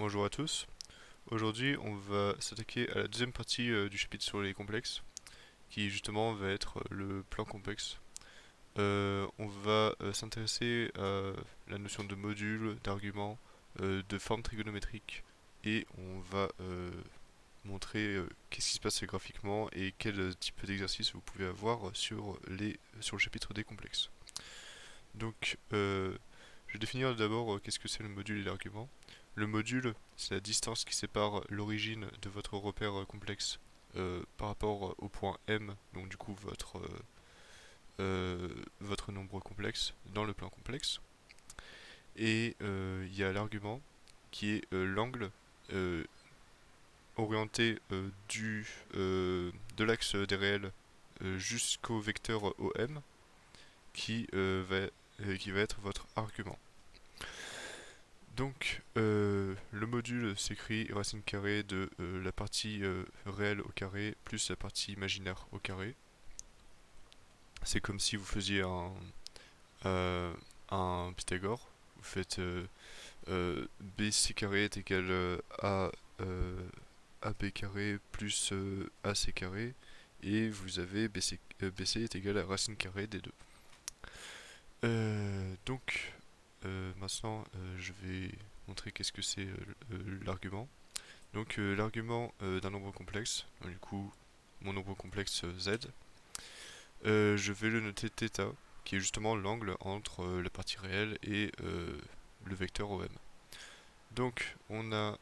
Bonjour à tous. Aujourd'hui, on va s'attaquer à la deuxième partie du chapitre sur les complexes, qui justement va être le plan complexe. On va s'intéresser à la notion de module, d'argument, de forme trigonométrique, et on va montrer qu'est-ce qui se passe graphiquement et quel type d'exercice vous pouvez avoir sur le chapitre des complexes. Donc, je vais définir d'abord qu'est-ce que c'est le module et l'argument. Le module, c'est la distance qui sépare l'origine de votre repère complexe par rapport au point M, donc du coup votre nombre complexe dans le plan complexe. Et il y a l'argument qui est l'angle euh, orienté de l'axe des réels jusqu'au vecteur OM qui va être votre argument. Donc, le module s'écrit racine carrée de la partie réelle au carré plus la partie imaginaire au carré. C'est comme si vous faisiez euh, un Pythagore. Vous faites BC carré est égal euh, AB carré plus AC carré. Et vous avez BC est égal à racine carrée des deux. Maintenant, je vais montrer qu'est-ce que c'est l'argument. Donc l'argument d'un nombre complexe, donc, du coup mon nombre complexe z, je vais le noter θ, qui est justement l'angle entre la partie réelle et le vecteur OM. Donc on a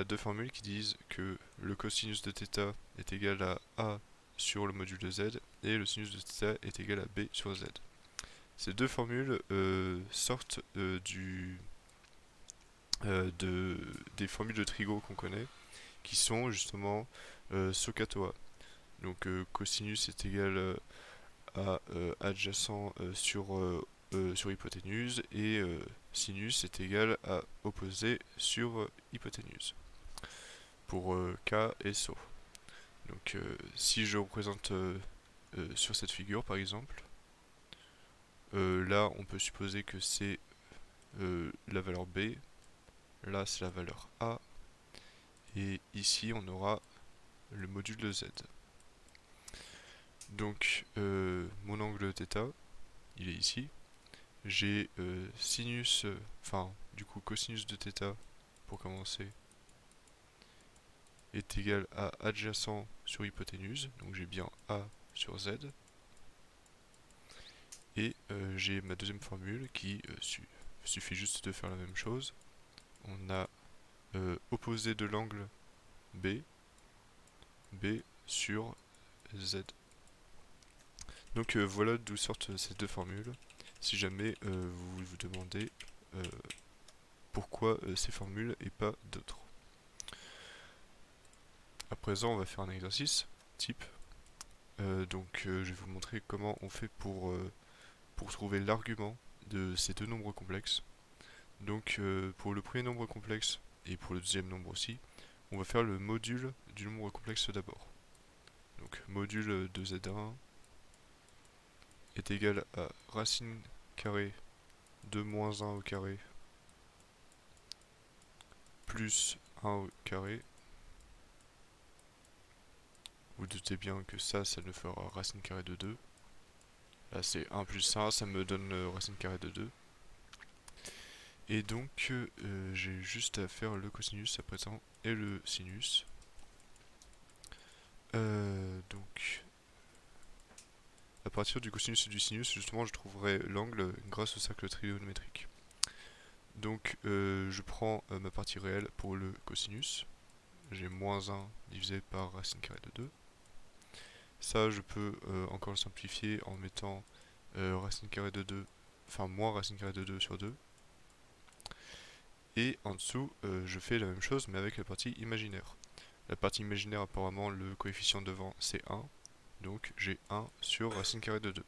deux formules qui disent que le cosinus de θ est égal à A sur le module de z et le sinus de θ est égal à B sur z. Ces deux formules sortent des formules de trigo qu'on connaît, qui sont justement SOHCAHTOA. Donc cosinus est égal à adjacent sur hypoténuse et sinus est égal à opposé sur hypoténuse pour K et SO. Donc si je représente sur cette figure par exemple, là on peut supposer que c'est la valeur B, là c'est la valeur A, et ici on aura le module de Z. Donc mon angle θ, il est ici. J'ai du coup cosinus de θ pour commencer est égal à adjacent sur hypoténuse, donc j'ai bien A sur Z. Et j'ai ma deuxième formule qui suffit juste de faire la même chose. On a opposé de l'angle B, B sur Z. Donc voilà d'où sortent ces deux formules. Si jamais vous vous demandez pourquoi ces formules et pas d'autres. À présent, on va faire un exercice type. Je vais vous montrer comment on fait pour trouver l'argument de ces deux nombres complexes. Donc, pour le premier nombre complexe et pour le deuxième nombre aussi, on va faire le module du nombre complexe d'abord. Donc, module de z1 est égal à racine carrée de moins 1 au carré plus 1 au carré. Vous doutez bien que ça ne fera racine carrée de 2. Là c'est 1 plus 1, ça me donne racine carrée de 2. Et donc j'ai juste à faire le cosinus à présent et le sinus. Donc à partir du cosinus et du sinus, justement je trouverai l'angle grâce au cercle trigonométrique. Donc je prends ma partie réelle pour le cosinus. J'ai moins 1 divisé par racine carrée de 2. Ça, je peux encore le simplifier en mettant racine carrée de 2, enfin moins racine carrée de 2 sur 2. Et en dessous, je fais la même chose mais avec la partie imaginaire. La partie imaginaire, apparemment, le coefficient devant c'est 1. Donc j'ai 1 sur racine carrée de 2.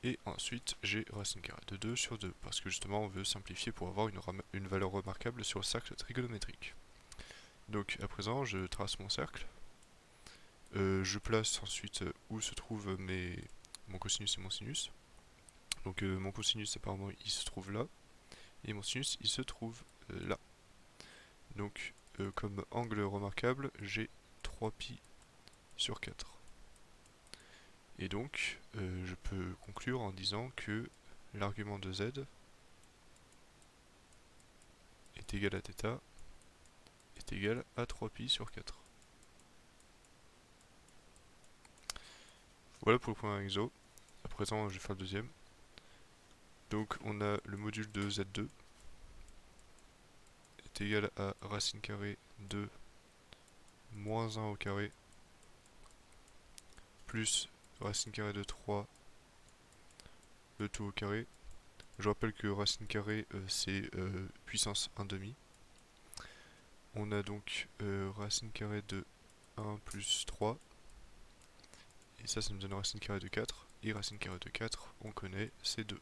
Et ensuite, j'ai racine carrée de 2 sur 2. Parce que justement, on veut simplifier pour avoir une valeur remarquable sur le cercle trigonométrique. Donc à présent, je trace mon cercle. Je place ensuite où se trouvent mon cosinus et mon sinus. Donc mon cosinus apparemment il se trouve là. et mon sinus il se trouve là. Donc comme angle remarquable, j'ai 3π sur 4. Et donc je peux conclure en disant que l'argument de z est égal à θ est égal à 3π sur 4. Voilà pour le premier exo. À présent, je vais faire le deuxième. Donc on a le module de z2 est égal à racine carrée de moins 1 au carré plus racine carrée de 3 le tout au carré. Je rappelle que racine carrée c'est puissance 1 demi. On a donc racine carrée de 1 plus 3. Et ça nous donne racine carrée de 4. Et racine carrée de 4, on connaît, c'est 2.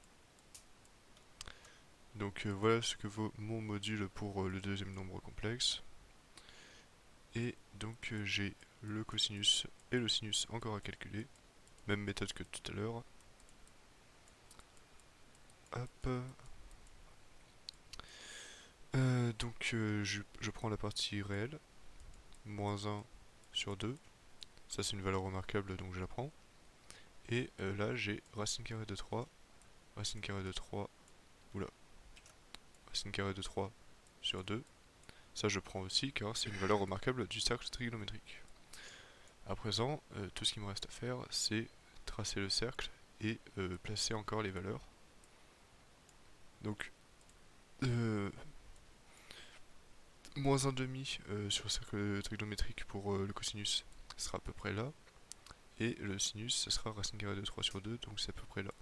Donc voilà ce que vaut mon module pour le deuxième nombre complexe. Et donc j'ai le cosinus et le sinus encore à calculer. Même méthode que tout à l'heure. Hop. Donc je prends la partie réelle. Moins 1 sur 2. Ça c'est une valeur remarquable donc je la prends. Et là j'ai racine carrée de 3. Racine carrée de 3. Oula. Racine carrée de 3 sur 2. Ça je prends aussi car c'est une valeur remarquable du cercle trigonométrique. À présent, tout ce qu'il me reste à faire, c'est tracer le cercle et placer encore les valeurs. Donc, moins 1 demi sur le cercle trigonométrique pour le cosinus sera à peu près là. Et le sinus, ce sera racine carrée de 3 sur 2, donc c'est à peu près là.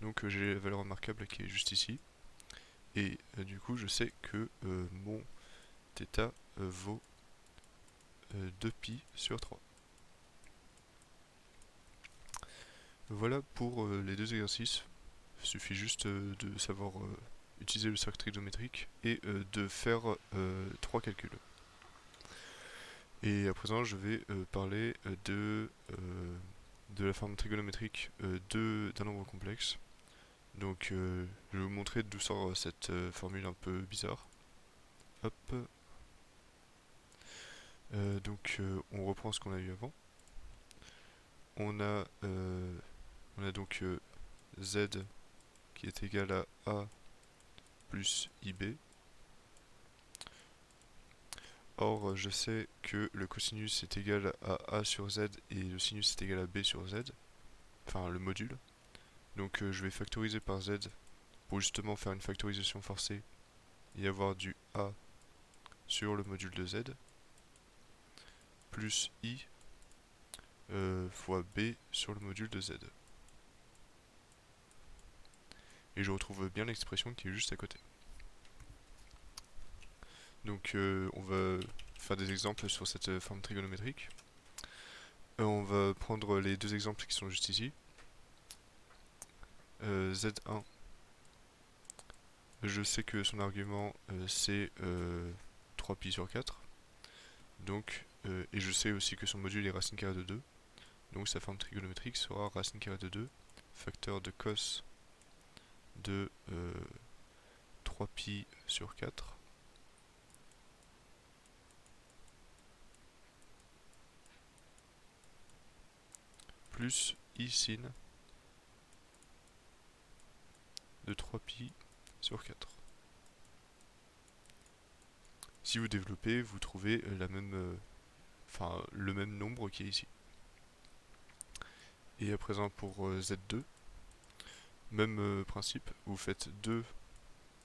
Donc j'ai la valeur remarquable qui est juste ici. Et du coup, je sais que mon θ vaut 2π sur 3. Voilà pour les deux exercices. Il suffit juste de savoir utiliser le cercle trigonométrique et de faire 3 calculs. Et à présent, je vais parler de la forme trigonométrique d'un nombre complexe. Donc, je vais vous montrer d'où sort cette formule un peu bizarre. Hop. Donc, on reprend ce qu'on a eu avant. On a donc z qui est égal à a plus ib. Or, je sais que le cosinus est égal à a sur z et le sinus est égal à b sur z, enfin le module. Donc je vais factoriser par z pour justement faire une factorisation forcée et avoir du a sur le module de z, plus i fois b sur le module de z. Et je retrouve bien l'expression qui est juste à côté. Donc on va faire des exemples sur cette forme trigonométrique. On va prendre les deux exemples qui sont juste ici. Z1, je sais que son argument c'est 3π sur 4. Donc, et je sais aussi que son module est racine carrée de 2. Donc sa forme trigonométrique sera racine carrée de 2, facteur de cos de 3π sur 4. Plus i sin de 3π sur 4. Si vous développez, vous trouvez le même nombre qui est ici. Et à présent pour Z2, même principe, vous faites 2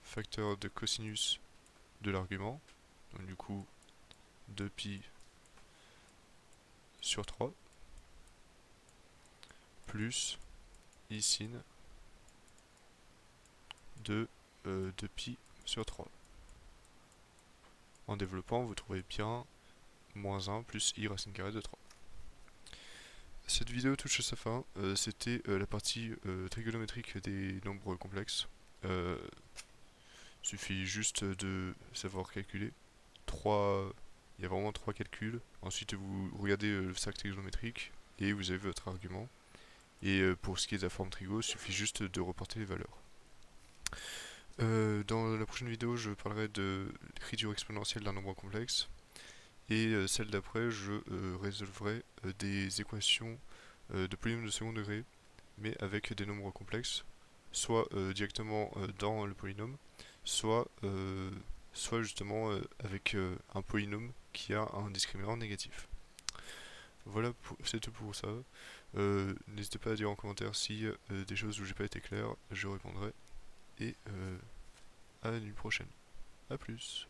facteurs de cosinus de l'argument, donc du coup 2π sur 3, plus i sin de 2π sur 3. En développant, vous trouvez bien moins 1 plus i racine carrée de 3. Cette vidéo touche à sa fin. C'était la partie trigonométrique des nombres complexes. Suffit juste de savoir calculer. Il y a vraiment 3 calculs. Ensuite, vous regardez le cercle trigonométrique et vous avez votre argument. Et pour ce qui est de la forme trigo, il suffit juste de reporter les valeurs. Dans la prochaine vidéo, je parlerai de l'écriture exponentielle d'un nombre complexe. Et celle d'après, je résolverai des équations de polynômes de second degré, mais avec des nombres complexes, soit directement dans le polynôme, soit justement avec un polynôme qui a un discriminant négatif. Voilà, c'est tout pour ça. N'hésitez pas à dire en commentaire si des choses où j'ai pas été clair, je répondrai. Et à une prochaine. A plus.